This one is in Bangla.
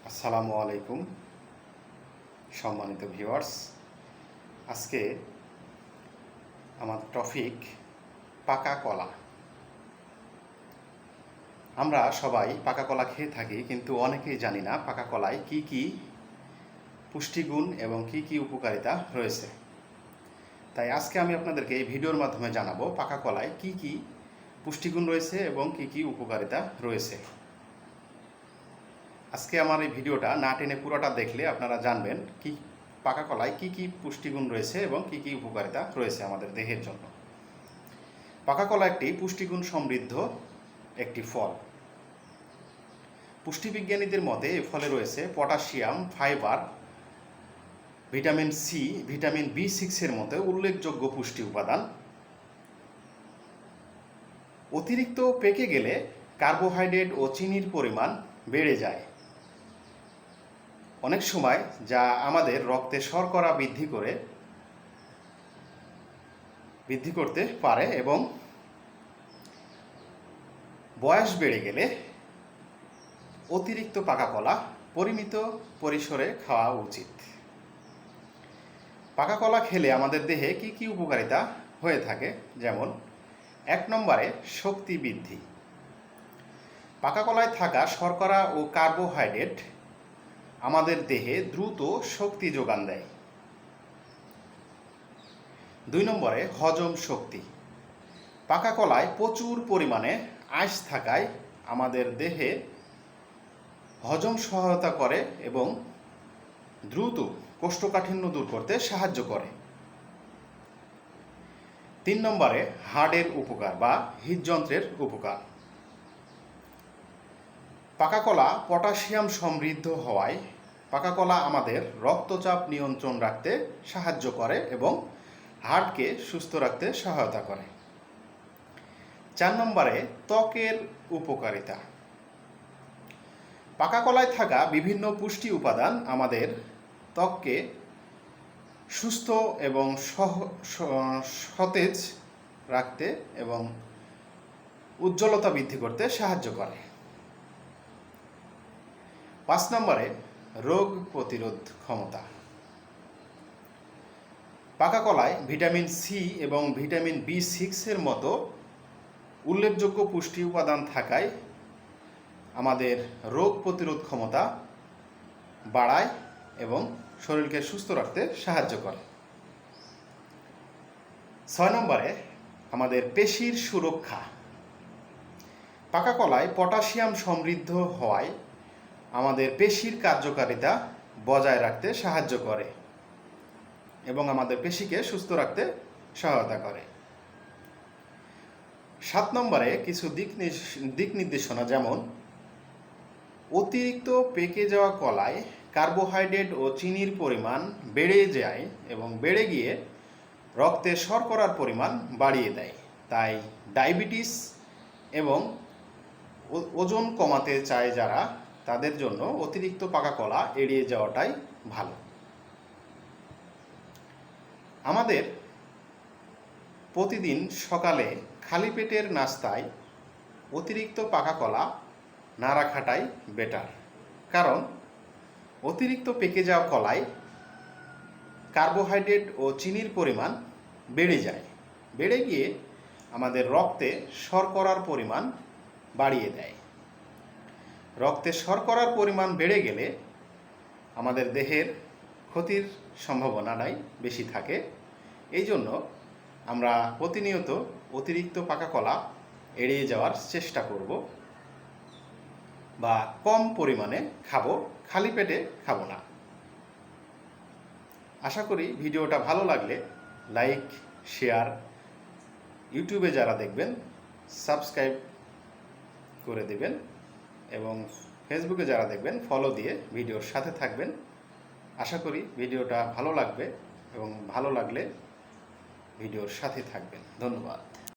আসসালামু আলাইকুম সম্মানিত ভিউয়ার্স। আজকে আমার টপিক পাকা কলা। আমরা সবাই পাকা কলা খেয়ে থাকি, কিন্তু অনেকেই জানি না পাকা কলায় কি কি পুষ্টিগুণ এবং কি কি উপকারিতা রয়েছে। তাই আজকে আমি আপনাদেরকে এই ভিডিওর মাধ্যমে জানাবো পাকা কলায় কি কি পুষ্টিগুণ রয়েছে এবং কি কি উপকারিতা রয়েছে। আজকে আমার এই ভিডিওটা না টেনে পুরোটা দেখলে আপনারা জানবেন কি পাকা কলায় কি কি পুষ্টিগুণ রয়েছে এবং কি কি উপকারিতা রয়েছে আমাদের দেহের জন্য। পাকা কলা একটি পুষ্টিগুণ সমৃদ্ধ একটি ফল। পুষ্টিবিজ্ঞানীদের মতে এই ফলে রয়েছে potassium, fibre, vitamin C, vitamin B6 মতো উল্লেখযোগ্য পুষ্টি উপাদান। অতিরিক্ত পেকে গেলে কার্বোহাইড্রেট ও চিনির পরিমাণ বেড়ে যায় অনেক সময়, যা আমাদের রক্তে শর্করা বৃদ্ধি করতে পারে এবং বয়স বেড়ে গেলে অতিরিক্ত পাকা কলা পরিমিত পরিসরে খাওয়া উচিত। পাকা কলা খেলে আমাদের দেহে কি কি উপকারিতা হয়ে থাকে, যেমন 1 নম্বরে শক্তি বৃদ্ধি। পাকা কলায় থাকা শর্করা ও কার্বোহাইড্রেট আমাদের দেহে দ্রুত শক্তি যোগান দেয়। 2 নম্বরে হজম শক্তি। পাকা কলায় প্রচুর পরিমাণে আঁশ থাকায় আমাদের দেহে হজম সহায়তা করে এবং দ্রুত কোষ্ঠকাঠিন্য দূর করতে সাহায্য করে। 3 নম্বরে হাড়ের উপকার বা হৃদযন্ত্রের উপকার। পাকা কলা পটাশিয়াম সমৃদ্ধ হওয়ায় পাকা কলা আমাদের রক্তচাপ নিয়ন্ত্রণ রাখতে সাহায্য করে এবং হার্টকে সুস্থ রাখতে সহায়তা করে। 4 নম্বরে ত্বকের উপকারিতা। পাকা কলায় থাকা বিভিন্ন পুষ্টি উপাদান আমাদের ত্বককে সুস্থ এবং সতেজ রাখতে এবং উজ্জ্বলতা বৃদ্ধি করতে সাহায্য করে। 5 নম্বরে রোগ প্রতিরোধ ক্ষমতা। পাকা কলায় ভিটামিন সি এবং ভিটামিন B6 মতো উল্লেখযোগ্য পুষ্টি উপাদান থাকায় আমাদের রোগ প্রতিরোধ ক্ষমতা বাড়ায় এবং শরীরকে সুস্থ রাখতে সাহায্য করে। 6 নম্বরে আমাদের পেশির সুরক্ষা। পাকা কলায় পটাশিয়াম সমৃদ্ধ হওয়ায় আমাদের পেশির কার্যকারিতা বজায় রাখতে সাহায্য করে এবং আমাদের পেশিকে সুস্থ রাখতে সহায়তা করে। 7 নম্বরে কিছু দিক নির্দেশনা, যেমন অতিরিক্ত পেকে যাওয়া কলায় কার্বোহাইড্রেট ও চিনির পরিমাণ বেড়ে যায় এবং বেড়ে গিয়ে রক্তে শর্করার পরিমাণ বাড়িয়ে দেয়। তাই ডায়াবেটিস এবং ওজন কমাতে চায় যারা, তাদের জন্য অতিরিক্ত পাকা কলা এড়িয়ে যাওয়াটাই ভালো। আমাদের প্রতিদিন সকালে খালি পেটের নাস্তায় অতিরিক্ত পাকা কলা না রাখাটাই বেটার, কারণ অতিরিক্ত পেকে যাওয়া কলায় কার্বোহাইড্রেট ও চিনির পরিমাণ বেড়ে গিয়ে আমাদের রক্তে শর্করার পরিমাণ বাড়িয়ে দেয়। রক্তে শর্করার পরিমাণ বেড়ে গেলে আমাদের দেহের ক্ষতির সম্ভাবনাটাই বেশি থাকে। এই জন্য আমরা প্রতিনিয়ত অতিরিক্ত পাকা কলা এড়িয়ে যাওয়ার চেষ্টা করব বা কম পরিমাণে খাবো, খালি পেটে খাবো না। আশা করি ভিডিওটা ভালো লাগলে লাইক, শেয়ার, ইউটিউবে যারা দেখবেন সাবস্ক্রাইব করে দেবেন এবং ফেসবুকে যারা দেখবেন ফলো দিয়ে ভিডিওর সাথে থাকবেন। আশা করি ভিডিওটা ভালো লাগবে এবং ভালো লাগলে ভিডিওর সাথে থাকবেন। ধন্যবাদ।